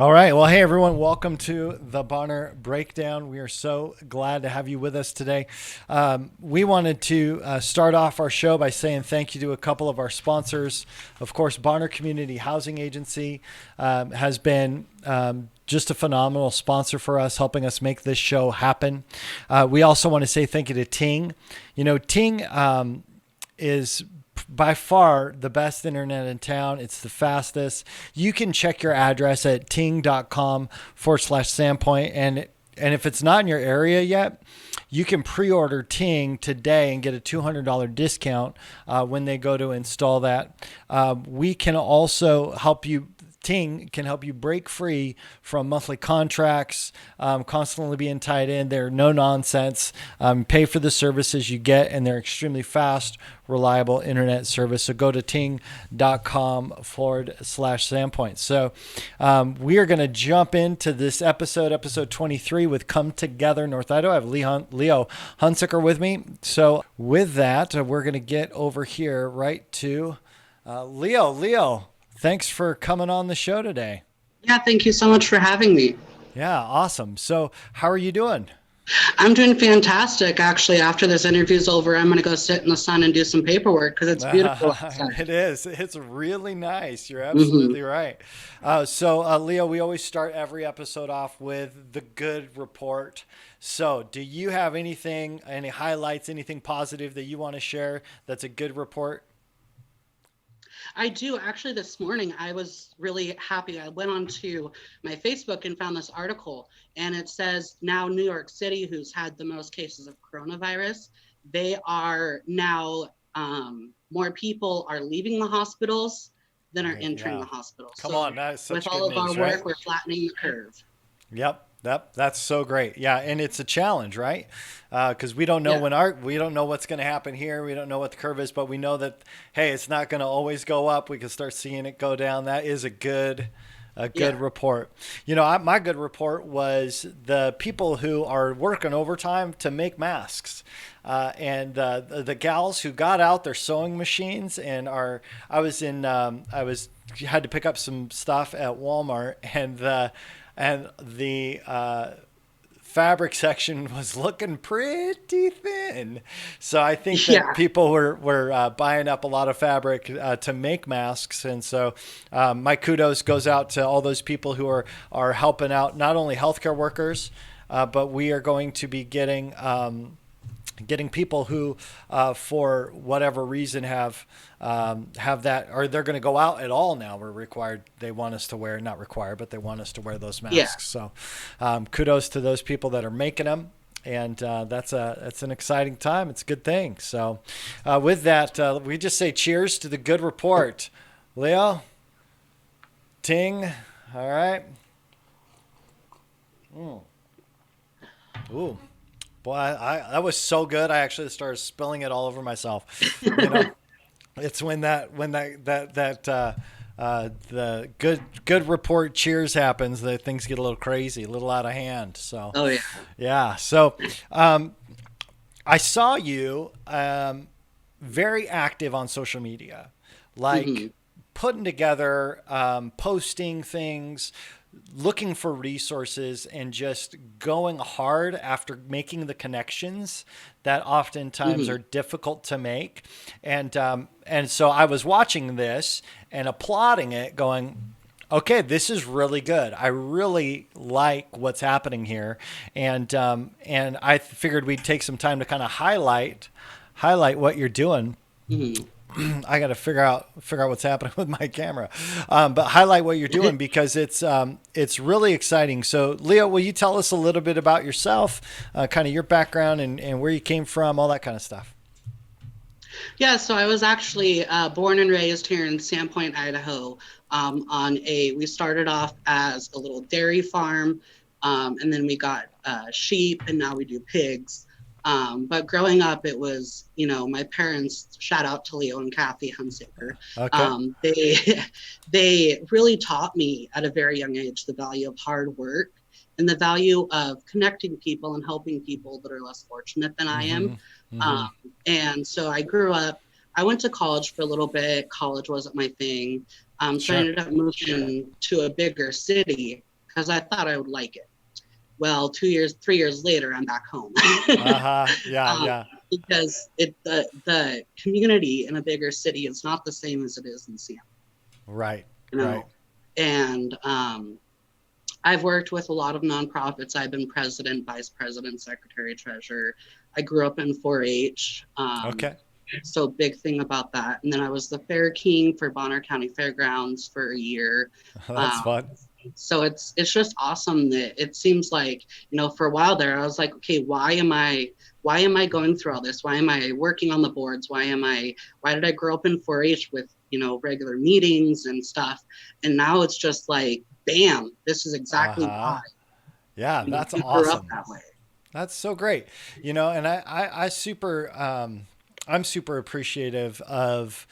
All right. Well, hey, everyone. Welcome to the Bonner Breakdown. We are so glad to have you with us today. We wanted to start off our show by saying thank you to a couple of our sponsors. Of course, Bonner Community Housing Agency has been just a phenomenal sponsor for us, helping us make this show happen. We also want to say thank you to Ting. Ting is by far the best internet in town. It's the fastest. You can check your address at ting.com/Sandpoint. And if it's not in your area yet, you can pre-order Ting today and get a $200 discount when they go to install that. We can also help you. Ting can help you break free from monthly contracts, constantly being tied in. They're no nonsense. Pay for the services you get, and they're extremely fast, reliable internet service. So go to ting.com/Sandpoint. So we are going to jump into this episode 23 with Come Together North Idaho. I have Leo Hunsaker with me. So with that, we're going to get over here right to Leo. Thanks for coming on the show today. Yeah, thank you so much for having me. Yeah, awesome. So, how are you doing? I'm doing fantastic. Actually, after this interview's over, I'm going to go sit in the sun and do some paperwork because it's beautiful outside. It is. It's really nice. You're hmm absolutely right. Leo, we always start every episode off with the good report. So, do you have anything, any highlights, anything positive that you want to share that's a good report? I do. Actually, this morning, I was really happy. I went onto my Facebook and found this article, and it says now New York City, who's had the most cases of coronavirus, they are now more people are leaving the hospitals than are Right, entering yeah. the hospital. Come So on, that's with such good all of our news, right? work, we're flattening the curve. Yep. That's so great. Yeah, and it's a challenge, right? Because we don't know Yeah. we don't know what's going to happen here. We don't know what the curve is, but we know that hey, it's not going to always go up. We can start seeing it go down. That is a good Yeah. report. My good report was the people who are working overtime to make masks, and the gals who got out their sewing machines and are. I was had to pick up some stuff at Walmart, and the fabric section was looking pretty thin. So I think that Yeah. people were buying up a lot of fabric to make masks. And so my kudos goes out to all those people who are helping out, not only healthcare workers, but we are going to be getting people who, for whatever reason, have that, or they're going to go out at all now. We're required. They want us to wear, not required, but they want us to wear those Yeah. masks. So, kudos to those people that are making them, and that's an exciting time. It's a good thing. So, with that, we just say cheers to the good report, Leo, Ting. All right. Mm. Ooh. Boy, that was so good. I actually started spilling it all over myself. You know, it's when the good report cheers happens that things get a little crazy, a little out of hand. So Oh, yeah. yeah. So I saw you very active on social media, like hmm putting together, posting things, looking for resources, and just going hard after making the connections that oftentimes hmm are difficult to make. And so I was watching this and applauding it, going, okay, this is really good. I really like what's happening here, and I figured we'd take some time to kind of highlight what you're doing. hmm I got to figure out what's happening with my camera, but highlight what you're doing because it's really exciting. So, Leo, will you tell us a little bit about yourself, kind of your background and where you came from, all that kind of stuff? Yeah, so I was actually born and raised here in Sandpoint, Idaho. We started off as a little dairy farm, and then we got sheep, and now we do pigs. But growing up, it was, my parents, shout out to Leo and Kathy Hunsaker, Okay. they they really taught me at a very young age the value of hard work and the value of connecting people and helping people that are less fortunate than I am. Mm-hmm. Mm-hmm. Um, and so I grew up, I went to college for a little bit. College wasn't my thing. So I Sure. ended up moving to a bigger city. because I thought I would like it. Well, 3 years later, I'm back home. Uh-huh. Yeah, um, yeah. because the community in a bigger city is not the same as it is in Seattle, Right, you right. know. And I've worked with a lot of nonprofits. I've been president, vice president, secretary, treasurer. I grew up in 4-H. Okay. So big thing about that. And then I was the fair king for Bonner County Fairgrounds for a year. That's Um, fun. so it's just awesome that it seems like, for a while there, I was like, okay, why am I going through all this? Why am I working on the boards? Why did I grow up in 4-H with, regular meetings and stuff? And now it's just like, bam, this is exactly Uh-huh. why, Yeah, that's I grew up awesome. that way. That's so great. And I'm super appreciative of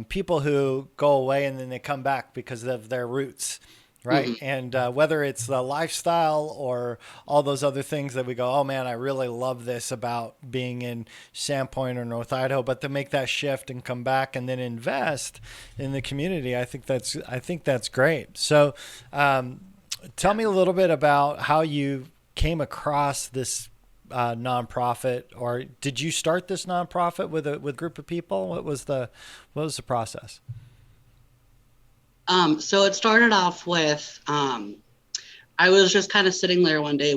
people who go away and then they come back because of their roots, right? Hmm. And whether it's the lifestyle or all those other things that we go, oh man, I really love this about being in Sandpoint or North Idaho, but to make that shift and come back and then invest in the community, I think that's great. So, tell me a little bit about how you came across this nonprofit, or did you start this nonprofit with a group of people? What was the process? So it started off with I was just kind of sitting there one day,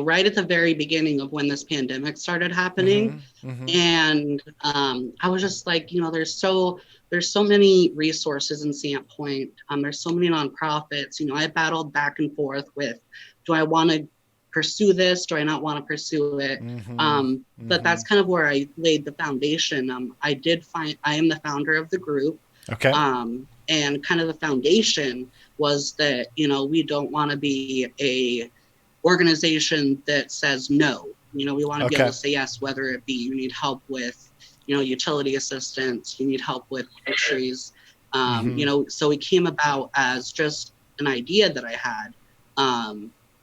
right at the very beginning of when this pandemic started happening, Mm-hmm. Mm-hmm. and I was just like, there's so many resources in Sandpoint. There's so many nonprofits. I battled back and forth with, do I want to pursue this? Do I not want to pursue it? Mm-hmm. But Mm-hmm. that's kind of where I laid the foundation. I am the founder of the group. Okay. And kind of the foundation was that, we don't want to be a organization that says no. We want to be able Okay. to say yes, whether it be you need help with, utility assistance, you need help with groceries. Mm-hmm. So it came about as just an idea that I had.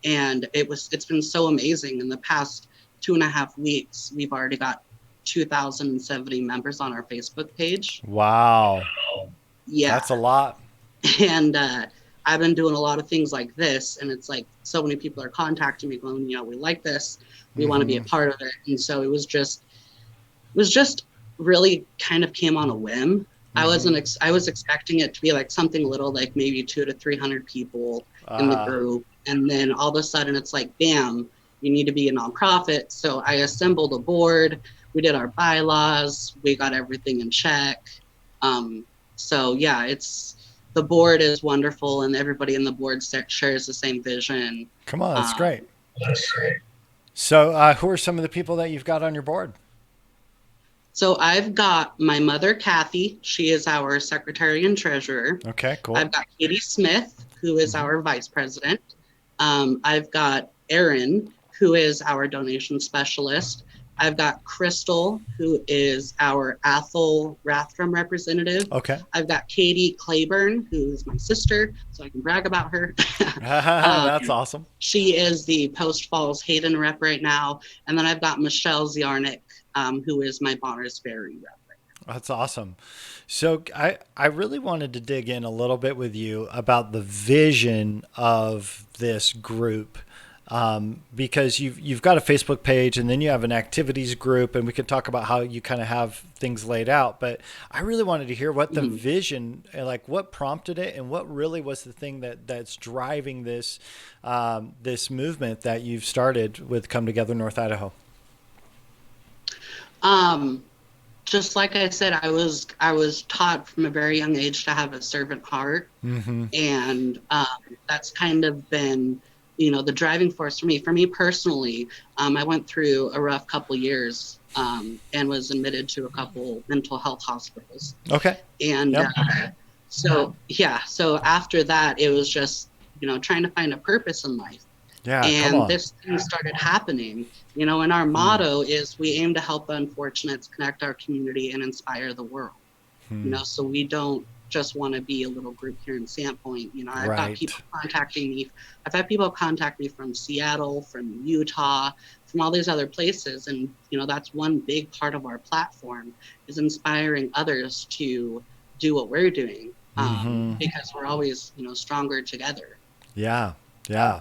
And it's been so amazing. In the past 2.5 weeks, we've already got 2,070 members on our Facebook page. Wow, Yeah. that's a lot. And I've been doing a lot of things like this, and it's like so many people are contacting me going, we like this, we want to be Mm-hmm. a part of it. And so it was just really kind of came on a whim. Mm-hmm. I was expecting it to be like something little, like maybe 200 to 300 people in the Uh-huh. group, and then all of a sudden it's like, bam, you need to be a nonprofit. So I assembled a board, we did our bylaws, we got everything in check. um, so yeah, the board is wonderful, and everybody in the board shares the same vision. Come on, that's um, great. So, who are some of the people that you've got on your board? so I've got my mother, Kathy. She is our secretary and treasurer. Okay, cool. I've got Katie Smith, who is Mm-hmm. our vice president. I've got Erin, who is our donation specialist. I've got Crystal, who is our Athol Rathdrum representative. Okay. I've got Katie Claiborne, who is my sister, so I can brag about her. um, That's awesome. she is the Post Falls Hayden rep right now. And then I've got Michelle Ziarnik, who is my Bonners Ferry rep. That's awesome. So I really wanted to dig in a little bit with you about the vision of this group, because you've got a Facebook page and then you have an activities group, and we could talk about how you kind of have things laid out. But I really wanted to hear what the Mhm. vision, like what prompted it, and what really was the thing that's driving this movement that you've started with Come Together North Idaho. Um, just like I said, I was taught from a very young age to have a servant heart, Mm-hmm. and that's kind of been, the driving force for me. For me personally, I went through a rough couple years, and was admitted to a couple mental health hospitals, Okay. and Yep. so after that, it was just trying to find a purpose in life. Yeah. Come And on. this thing started happening, and our Hmm. motto is we aim to help the unfortunates, connect our community, and inspire the world. Hmm. So we don't just want to be a little group here in Sandpoint. I've got Right. people contacting me. I've had people contact me from Seattle, from Utah, from all these other places. And, that's one big part of our platform, is inspiring others to do what we're doing, Mm-hmm. because we're always, stronger together. Yeah. Yeah.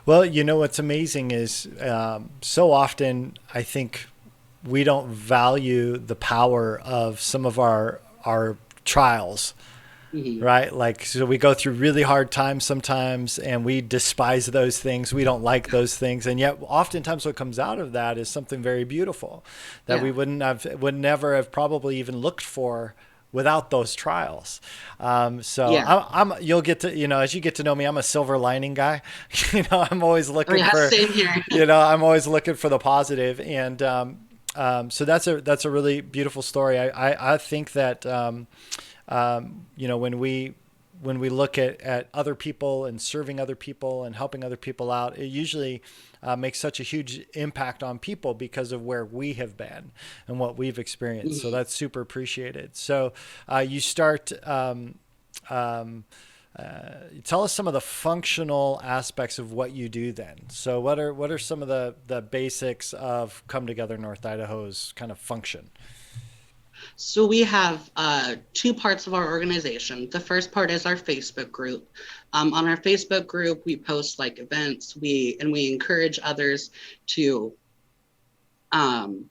Well, what's amazing is so often I think we don't value the power of some of our trials, Mhm. right? Like, so we go through really hard times sometimes and we despise those things. We don't like those things. And yet, oftentimes, what comes out of that is something very beautiful that we Yeah. would never have probably even looked for without those trials. So Yeah. you'll get to, as you get to know me, I'm a silver lining guy. I'm always Oh looking yeah, for, same here. I'm always looking for the positive. And so that's a really beautiful story. I think that, when we look at other people and serving other people and helping other people out, it usually makes such a huge impact on people because of where we have been and what we've experienced. So Mhm. that's super appreciated. So you start. Tell us some of the functional aspects of what you do then. So what are some of the basics of Come Together North Idaho's kind of function? So we have two parts of our organization. The first part is our Facebook group. On our Facebook group, we post like events. We encourage others to, um,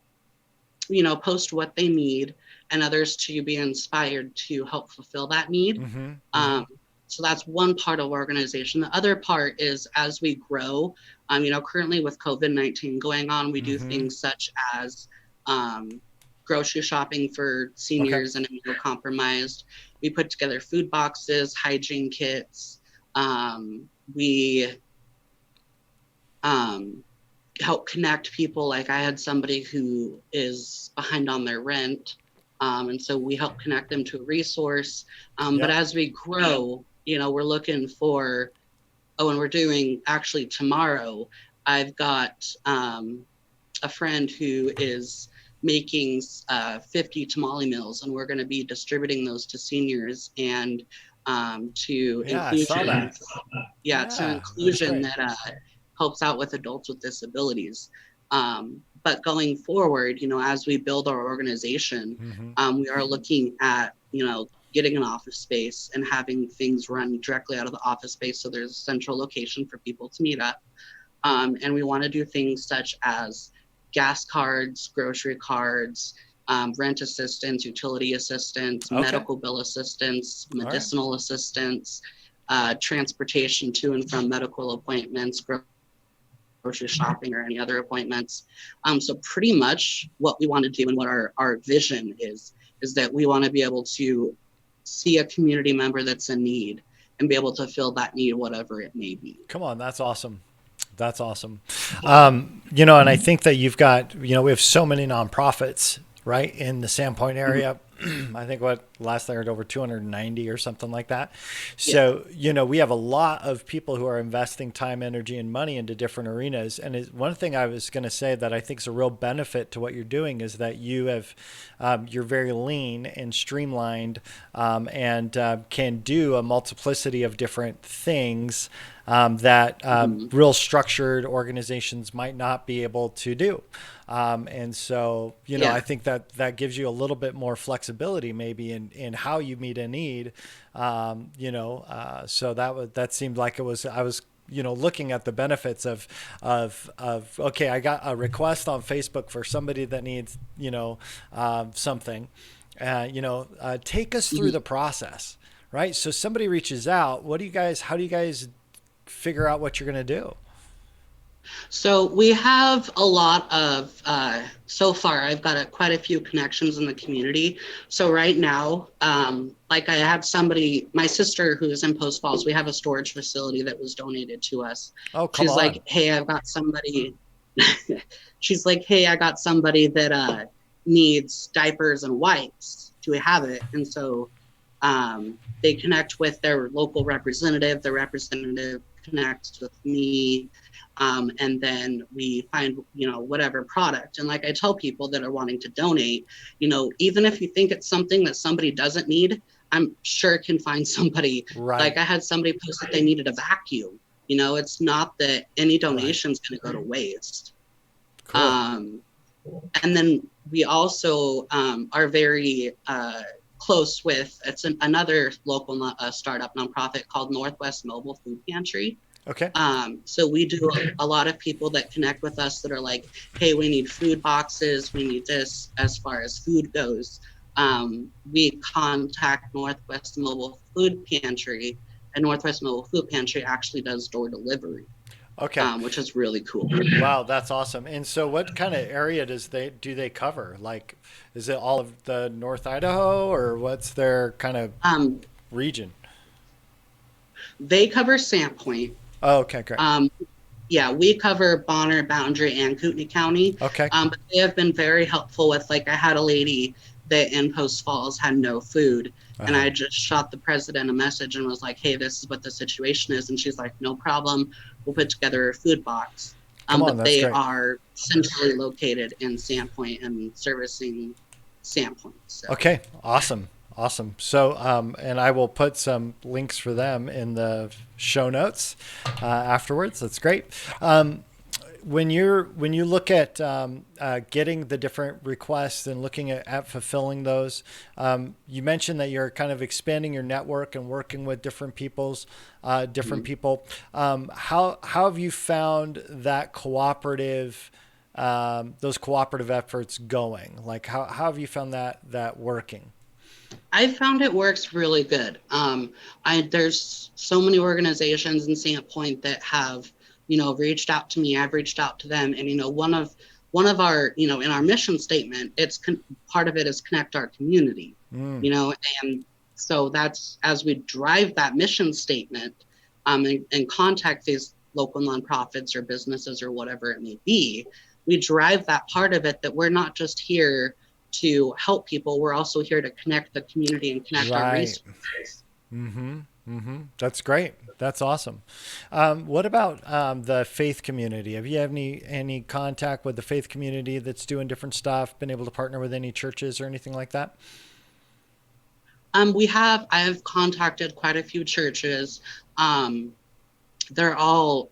post what they need, and others to be inspired to help fulfill that need. Mm-hmm. Mm-hmm. Um, so that's one part of our organization. The other part is as we grow. Currently with COVID-19 going on, we do Mm-hmm. things such as um, grocery shopping for Okay. seniors and immunocompromised. We put together food boxes, hygiene kits. We um, help connect people. Like I had somebody who is behind on their rent. And so we help connect them to a resource. But Yep. as we grow, we're looking for, oh, and we're doing actually tomorrow, I've got a friend who is making 50 tamale meals, and we're going to be distributing those to seniors and to Yeah, I saw inclusion. that. Yeah, to Yeah, that's inclusion great. that helps out with adults with disabilities. But going forward, as we build our organization, Mm-hmm. we are looking at, getting an office space and having things run directly out of the office space. So there's a central location for people to meet up. And we want to do things such as gas cards, grocery cards, rent assistance, utility assistance, Okay. medical bill assistance, All right. medicinal assistance, transportation to and from medical appointments, grocery shopping, or any other appointments. So pretty much what we want to do and what our vision is that we want to be able to see a community member that's in need and be able to fill that need, whatever it may be. Come on, that's awesome. That's awesome. And I think that you've got, we have so many nonprofits, right, in the Sandpoint Mhm. area. I think what last I heard over 290 or something like that. Yeah. So, we have a lot of people who are investing time, energy, and money into different arenas. And one thing I was going to say that I think is a real benefit to what you're doing is that you're very lean and streamlined, and can do a multiplicity of different things that Mhm. real structured organizations might not be able to do. And so, I Yeah. think that gives you a little bit more flexibility maybe in how you meet a need. So that seemed like I was looking at the benefits of okay, I got a request on Facebook for somebody that needs something. Take us through Mhm. the process, right? So somebody reaches out. How do you guys figure out what you're going to do? So we have a lot of, so far, I've got quite a few connections in the community. So right now, like I have somebody, my sister who's in Post Falls, we have a storage facility that was donated to us. Oh, come She's on. like, hey, I've got somebody, she's like, hey, I got somebody that needs diapers and wipes. Do we have it? And so they connect with their local representative. The representative connects with me, and then we find whatever product. And like I tell people that are wanting to donate, even if you think it's something that somebody doesn't need, I'm sure can find somebody. Like Right. I had somebody post that they needed a vacuum. It's not that any Right. donation is going to go to waste. Cool. um, and then we also are very close with, another local startup nonprofit called Northwest Mobile Food Pantry. Okay. So we do a lot of people that connect with us that are like, hey, we need food boxes, we need this as far as food goes. We contact Northwest Mobile Food Pantry, and Northwest Mobile Food Pantry actually does door delivery, Okay. which is really cool. Wow, that's awesome. And so what kind of area do they cover? Like, is it all of the North Idaho, or what's their kind of Um, region? they cover Sandpoint. Oh, okay, great. Um, yeah, we cover Bonner, Boundary, and Kootenai County. Okay. But they have been very helpful with, like, I had a lady that in Post Falls had no food. And Uh-huh. I just shot the president a message and was like, hey, this is what the situation is. And she's like, no problem. We'll put together a food box. Come on, But that's they great. are centrally located in Sandpoint and servicing Sandpoint. So, Okay, awesome. Awesome. So, and I will put some links for them in the show notes afterwards. That's great. When you look at getting the different requests and looking at fulfilling those, you mentioned that you're kind of expanding your network and working with different people. How have you found that those cooperative efforts going? Like how have you found that working? I found it works really good. There's so many organizations in Sandpoint that have, reached out to me. I've reached out to them, and one of our, in our mission statement, part of it is connect our community, Mm, you know, and so that's as we drive that mission statement, and contact these local nonprofits or businesses or whatever it may be. We drive that part of it that we're not just here to help people. We're also here to connect the community and connect our right. resources. Mm-hmm. Mm-hmm. That's great. That's awesome. What about the faith community? Have you had any contact with the faith community that's doing different stuff? Been able to partner with any churches or anything like that? I have contacted quite a few churches. Um, they're all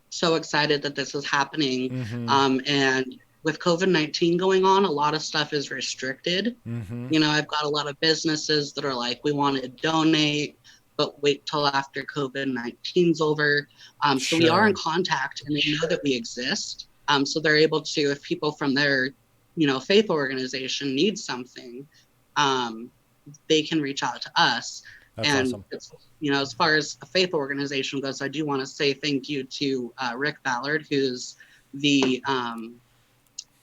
so excited that this is happening. Mm-hmm. And with COVID-19 going on, a lot of stuff is restricted. Mm-hmm. I've got a lot of businesses that are like, we want to donate, but wait till after COVID-19's over. So we are in Sure. contact and they know that we exist. So they're able to, if people from their, faith organization need something, um, they can reach out to us. That's And awesome. as far as a faith organization goes, I do want to say thank you to Rick Ballard, who's the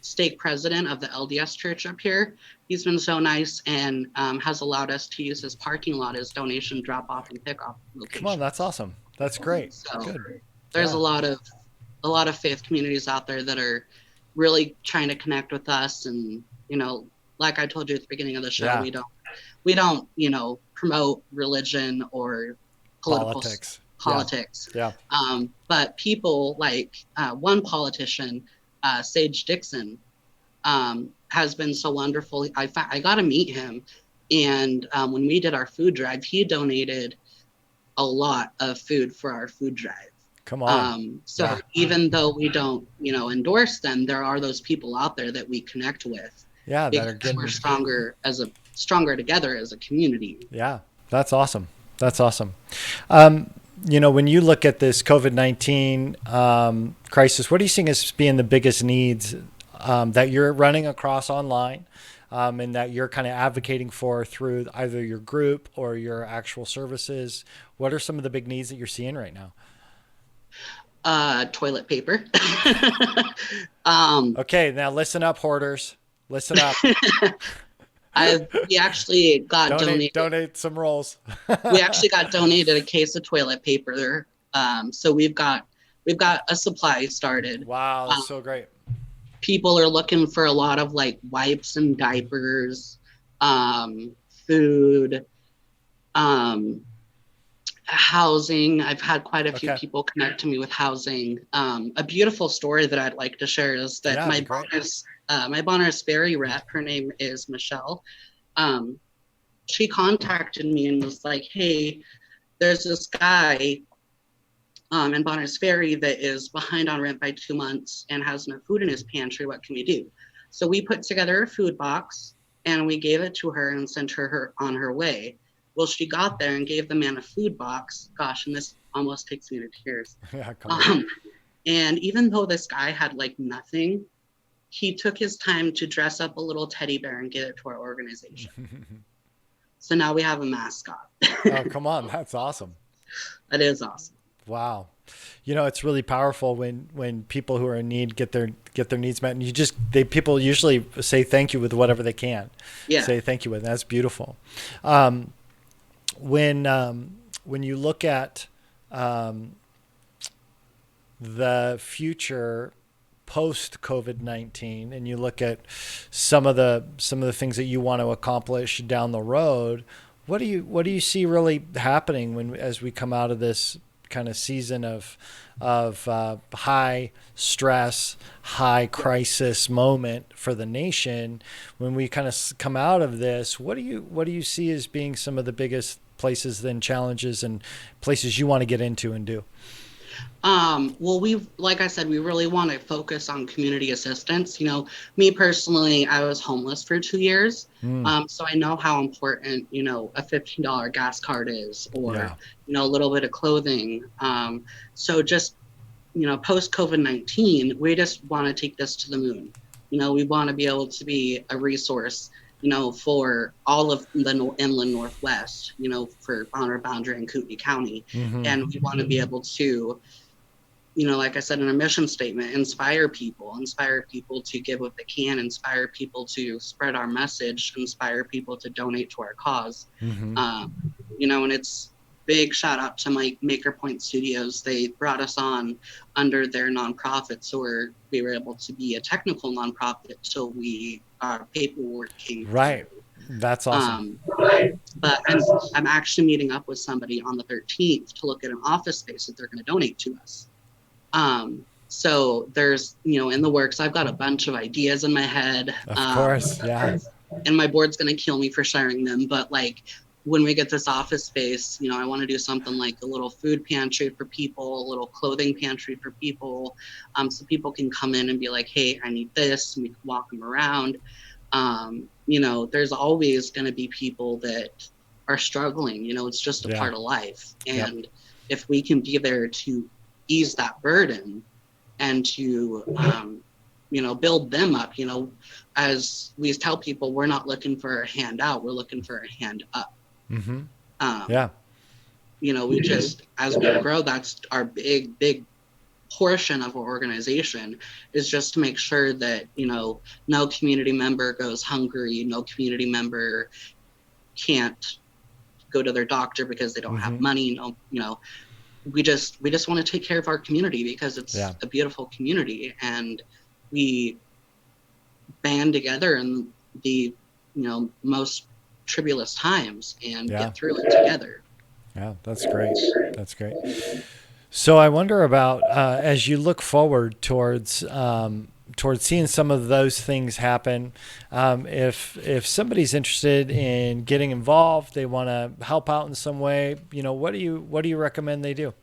stake president of the LDS Church up here. He's been so nice and has allowed us to use his parking lot as donation drop off and pick off Come on, that's locations. awesome. That's great. So Good. there's Yeah. a lot of faith communities out there that are really trying to connect with us. And like I told you at the beginning of the show, Yeah. we don't promote religion or political Politics. Yeah. politics. Yeah. But people like one politician, Sage Dixon, has been so wonderful. I got to meet him, and when we did our food drive, he donated a lot of food for our food drive. Come on. So Yeah. even though we don't, endorse them, there are those people out there that we connect with Yeah. That are because we're getting. stronger together as a community. Yeah. That's awesome. That's awesome. When you look at this COVID-19 crisis, what are you seeing as being the biggest needs that you're running across online and that you're kind of advocating for through either your group or your actual services? What are some of the big needs that you're seeing right now? Toilet paper. um, Okay, now listen up, hoarders. Listen up. we actually got Donate, donated. donate some rolls. We actually got donated a case of toilet paper. So we've got a supply started. Wow, Um, that's so great. People are looking for a lot of like wipes and diapers, food, um, housing. I've had quite a few Okay. people connect to me with housing. A beautiful story that I'd like to share is that Yeah, it'd be great. My Bonner's Ferry rep, her name is Michelle. Um, she contacted me and was like, "Hey, there's this guy in Bonner's Ferry that is behind on rent by 2 months and has no food in his pantry. What can we do?" So we put together a food box and we gave it to her and sent her on her way. Well, she got there and gave the man a food box. Gosh, and this almost takes me to tears. Yeah, come on. Um, and even though this guy had like nothing, he took his time to dress up a little teddy bear and get it to our organization. So now we have a mascot. Oh, come on. That's awesome. That is awesome. Wow. It's really powerful when people who are in need get their needs met, and people usually say thank you with whatever they can Yeah. say thank you with. That's beautiful. When you look at the future post COVID-19, and you look at some of the things that you want to accomplish down the road, what do you see really happening as we come out of this kind of season of high stress, high crisis moment for the nation? When we kind of come out of this, what do you see as being some of the biggest places, then challenges, and places you want to get into and do? Well, like I said, we really want to focus on community assistance. Me personally, I was homeless for 2 years. Mm, So I know how important, a $15 gas card is, or, yeah. a little bit of clothing. So just, post COVID-19, we just want to take this to the moon. We want to be able to be a resource, for all of the inland Northwest, for Bonner, Boundary, and Kootenai County. Mm-hmm. And we want to be able to, like I said in our mission statement, inspire people to give what they can, inspire people to spread our message, inspire people to donate to our cause. Mm-hmm. And it's big shout out to Maker Point Studios. They brought us on under their nonprofit, so we were able to be a technical nonprofit, so our paperwork came Right. through. That's awesome. Um, but I'm actually meeting up with somebody on the 13th to look at an office space that they're going to donate to us. So there's, in the works, I've got a bunch of ideas in my head. Of course. Yeah. And my board's going to kill me for sharing them. But like, when we get this office space, I want to do something like a little food pantry for people, a little clothing pantry for people. So people can come in and be like, hey, I need this. And we can walk them around. There's always going to be people that are struggling. It's just a Yeah. part of life. Yep. And if we can be there to ease that burden and to build them up, as we tell people, we're not looking for a handout, we're looking for a hand up. Mm-hmm. um, Yeah. we just, as we grow, that's our big portion of our organization, is just to make sure that no community member goes hungry, no community member can't go to their doctor because they don't have Mm-hmm. money. We just want to take care of our community because it's Yeah. a beautiful community, and we band together in the most tribulous times and Yeah. get through it together. Yeah. That's great. That's great. So I wonder about as you look forward towards seeing some of those things happen. If somebody's interested in getting involved, they want to help out in some way. What do you recommend they do?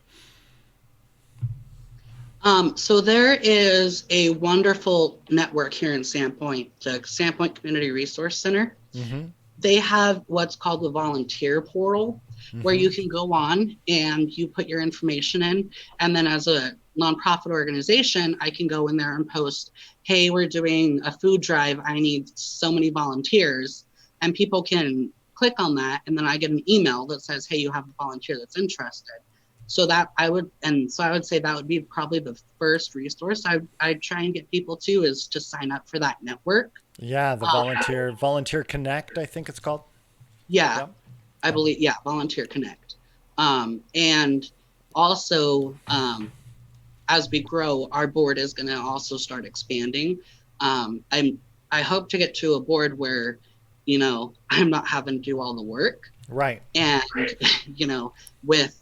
So there is a wonderful network here in Sandpoint, the Sandpoint Community Resource Center. Mm-hmm. They have what's called the volunteer portal, where Mm-hmm. you can go on and you put your information in. And then as a nonprofit organization, I can go in there and post, hey, we're doing a food drive. I need so many volunteers. And people can click on that. And then I get an email that says, hey, you have a volunteer that's interested. So I would say that would be probably the first resource I'd try and get people to, is to sign up for that network. Yeah, the volunteer connect, I think it's called. Yeah, Yep. I Yep. believe, yeah, Volunteer Connect. And also, as we grow, our board is going to also start expanding. I hope to get to a board where, I'm not having to do all the work. Right. And, you know, with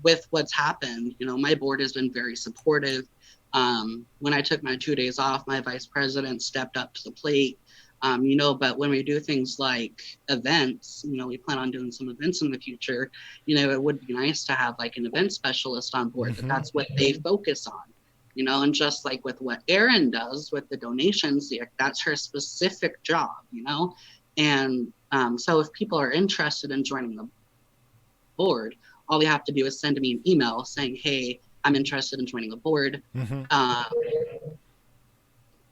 with what's happened, my board has been very supportive. When I took my 2 days off, my vice president stepped up to the plate. But when we do things like events, we plan on doing some events in the future, it would be nice to have like an event specialist on board, Mm-hmm. that's what they focus on, and just like with what Erin does with the donations, that's her specific job, and so if people are interested in joining the board, all they have to do is send me an email saying, hey, I'm interested in joining the board. Mm-hmm. Uh,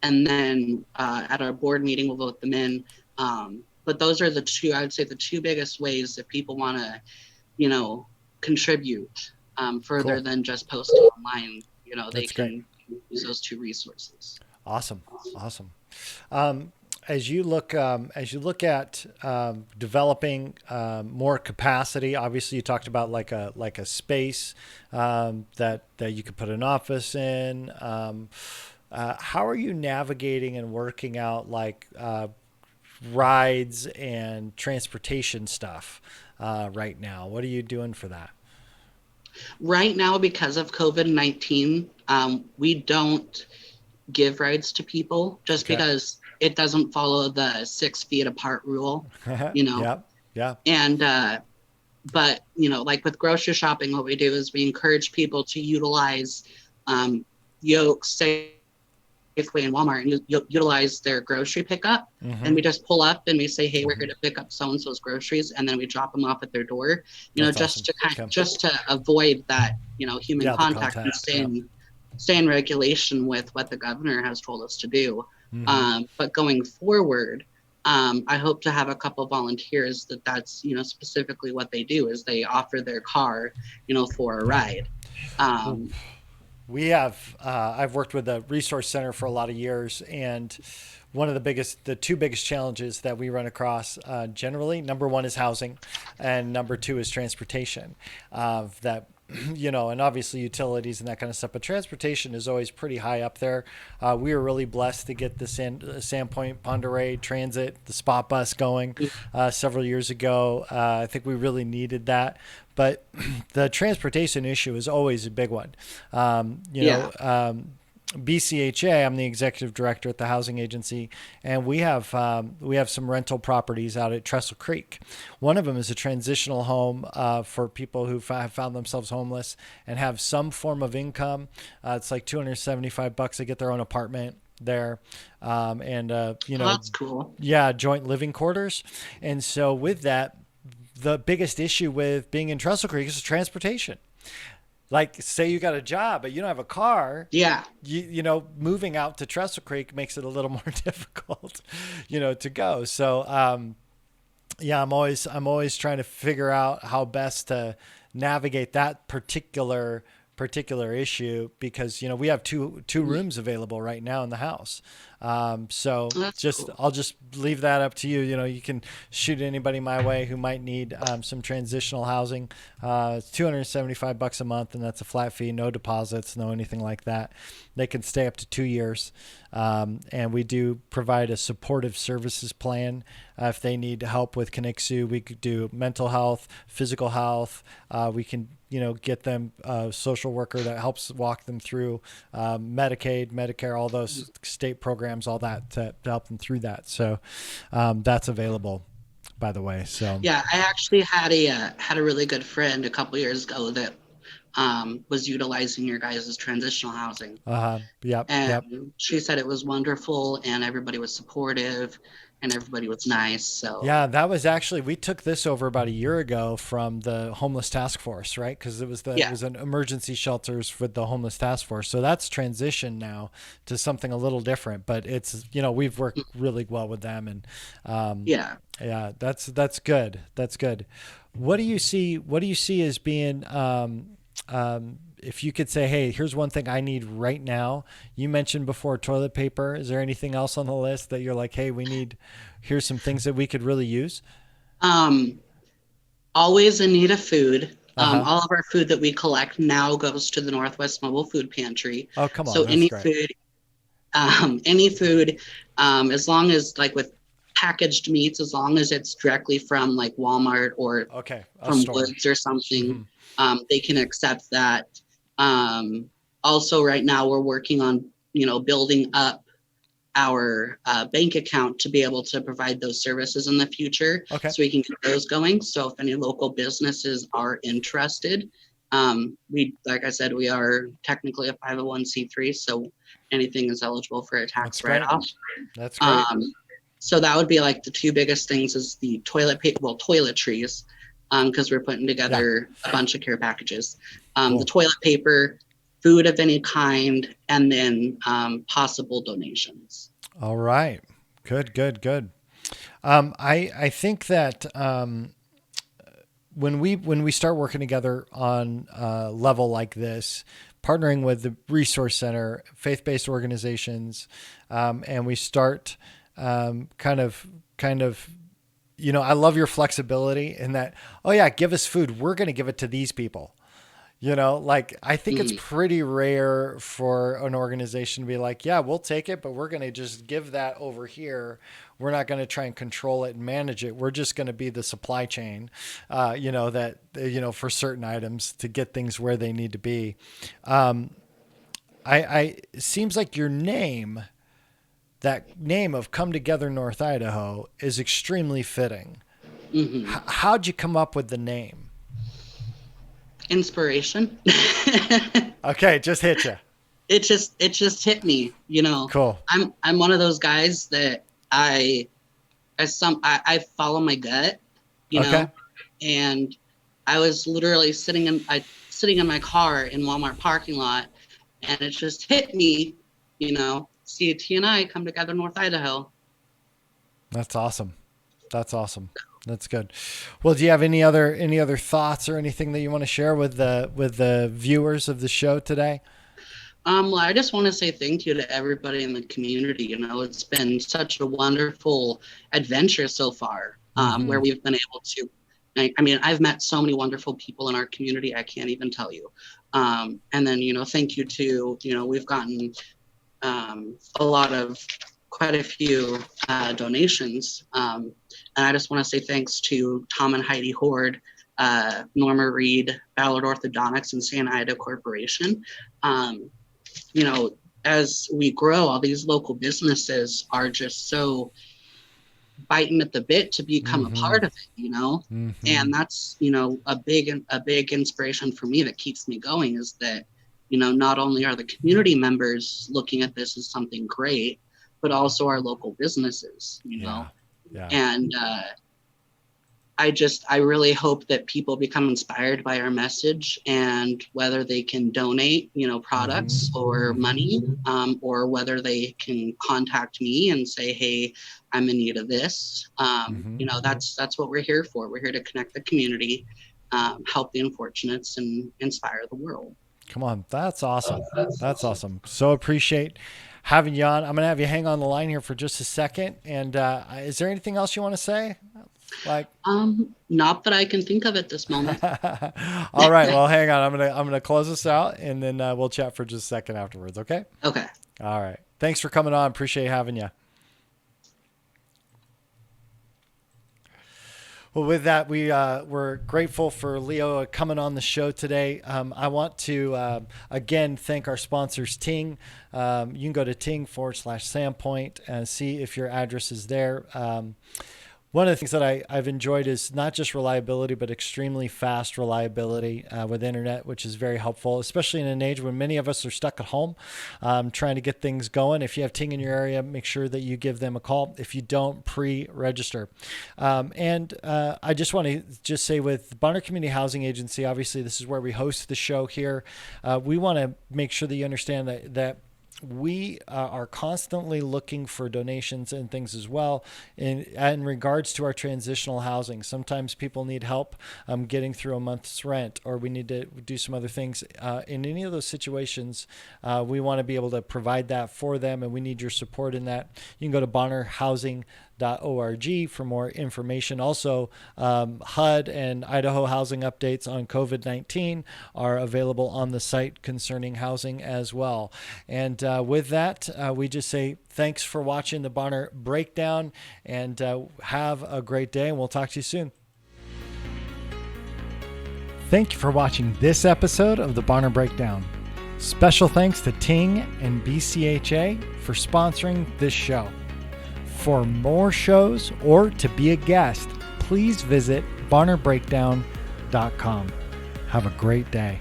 and then at our board meeting, we'll vote them in. But those are the two, I would say, the two biggest ways that people want to, contribute further Cool. than just posting online. They That's great. can use those two resources. Awesome. Awesome. Um, as you look at developing more capacity, obviously you talked about like a space that you could put an office in. How are you navigating and working out like rides and transportation stuff right now? What are you doing for that? Right now, because of COVID-19, we don't give rides to people just Okay. because it doesn't follow the 6 feet apart rule, you know. Yeah. Yeah. And but like with grocery shopping, what we do is we encourage people to utilize Yokes, Safeway, and Walmart, and utilize their grocery pickup. And Mm-hmm. we just pull up and we say, hey, we're Mm-hmm. here to pick up so and so's groceries, and then we drop them off at their door. That's Just awesome. to Okay. just to avoid that, human Yeah. The contact, and contact. Yeah. stay in regulation with what the governor has told us to do. Mm-hmm. But going forward, I hope to have a couple volunteers that's specifically what they do is they offer their car, for a Yeah. ride. Well, Um, we have, I've worked with the resource center for a lot of years, and the two biggest challenges that we run across generally, number one is housing, and number two is transportation. That and obviously utilities and that kind of stuff, but transportation is always pretty high up there. We were really blessed to get the Sandpoint Ponderay Transit, the spot bus going several years ago. I think we really needed that. But the transportation issue is always a big one. yeah. BCHA, I'm the executive director at the housing agency, and we have some rental properties out at Trestle Creek. One of them is a transitional home for people who have found themselves homeless and have some form of income. It's like $275 to get their own apartment there, and Oh, that's cool. yeah, joint living quarters. And so with that, the biggest issue with being in Trestle Creek is transportation. Like, say you got a job, but you don't have a car, Yeah. moving out to Trestle Creek makes it a little more difficult, to go. So, yeah, I'm always trying to figure out how best to navigate that particular issue because we have two rooms available right now in the house. So That's just cool. I'll just leave that up to you. You can shoot anybody my way who might need some transitional housing. It's $275 a month, and that's a flat fee, no deposits, no anything like that. They can stay up to 2 years, and we do provide a supportive services plan. If they need help with Connexu, we could do mental health, physical health. We can get them a social worker that helps walk them through Medicaid, Medicare, all those state programs, all that to help them through that. So that's available, by the way. So Yeah, I actually had a really good friend a couple years ago that was utilizing your guys' transitional housing, yep, yep. and she said it was wonderful, and everybody was supportive, and everybody was nice. So Yeah, that was actually we took this over about a year ago from the homeless task force, right? Because it yeah, was an emergency shelters with the homeless task force. So that's transitioned now to something a little different, but it's we've worked really well with them, and yeah. yeah, that's good. That's good. What do you see? What do you see as being if you could say, hey, here's one thing I need right now. You mentioned before toilet paper. Is there anything else on the list that you're like, hey, here's some things that we could really use? Um, Always in need of food. Uh huh. All of our food that we collect now goes to the Northwest Mobile Food Pantry. Oh, come on. So That's great. any food, as long as like with packaged meats, as long as it's directly from like Walmart or Okay. A from store. Woods or something, Hmm. they can accept that. Also, right now we're working on building up our bank account to be able to provide those services in the future, Okay. so we can get those going. So if any local businesses are interested, we like I said, we are technically a 501(c)(3), so anything is eligible for a That's tax great. write-off. That's great. Um, so that would be like the two biggest things is the toilet paper, well, toiletries, because we're putting together a bunch of care packages. Cool. The toilet paper, food of any kind, and then possible donations. All right. Good. I think that when we start working together on a level like this, partnering with the Resource Center, faith-based organizations, and we start kind of, I love your flexibility in that, oh yeah, give us food. We're going to give it to these people. I think it's pretty rare for an organization to be like, yeah, we'll take it, but we're going to just give that over here. We're not going to try and control it and manage it. We're just going to be the supply chain, for certain items to get things where they need to be. It seems like your name, that name of Come Together North Idaho, is extremely fitting. Mm-hmm. How'd you come up with the name? Inspiration. Okay, just hit you. It just hit me, Cool. I'm one of those guys that I follow my gut, know, and I was literally sitting in my car in Walmart parking lot, and it just hit me, CTNI, Come Together North Idaho. That's awesome. That's good. Well, do you have any other thoughts or anything that you want to share with the viewers of the show today? Well, I just want to say thank you to everybody in the community. It's been such a wonderful adventure so far, where we've been able to. I've met so many wonderful people in our community. I can't even tell you. And then, thank you to, we've gotten quite a few donations. And I just want to say thanks to Tom and Heidi Horde, Norma Reed, Ballard Orthodontics, and San Ida Corporation. As we grow, all these local businesses are just so biting at the bit to become a part of it, and that's, a big inspiration for me that keeps me going, is that, not only are the community members looking at this as something great, but also our local businesses, Yeah. And I really hope that people become inspired by our message, and whether they can donate, products or money, or whether they can contact me and say, hey, I'm in need of this. That's what we're here for. We're here to connect the community, help the unfortunates, and inspire the world. Come on. That's awesome. That's awesome. So appreciate having you on. I'm going to have you hang on the line here for just a second. And is there anything else you want to say? Not that I can think of at this moment. All right. Well, hang on. I'm gonna close this out, and then we'll chat for just a second afterwards. Okay. Okay. All right. Thanks for coming on. Appreciate having you. Well, with that, we're grateful for Leo coming on the show today. I want to, again, thank our sponsors, Ting. You can go to ting.com/Sandpoint and see if your address is there. One of the things that I've enjoyed is not just reliability, but extremely fast reliability with internet, which is very helpful, especially in an age when many of us are stuck at home trying to get things going. If you have Ting in your area, make sure that you give them a call. If you don't, pre-register. And I just want to say with Bonner Community Housing Agency, obviously this is where we host the show here. We want to make sure that you understand that we are constantly looking for donations and things as well in regards to our transitional housing. Sometimes people need help getting through a month's rent, or we need to do some other things. In any of those situations, we want to be able to provide that for them, and we need your support in that. You can go to bonnerhousing.org for more information. Also, HUD and Idaho housing updates on COVID-19 are available on the site concerning housing as well. And with that, we just say thanks for watching the Bonner Breakdown, and have a great day, and we'll talk to you soon. Thank you for watching this episode of the Bonner Breakdown. Special thanks to Ting and BCHA for sponsoring this show. For more shows or to be a guest, please visit bonnerbreakdown.com. Have a great day.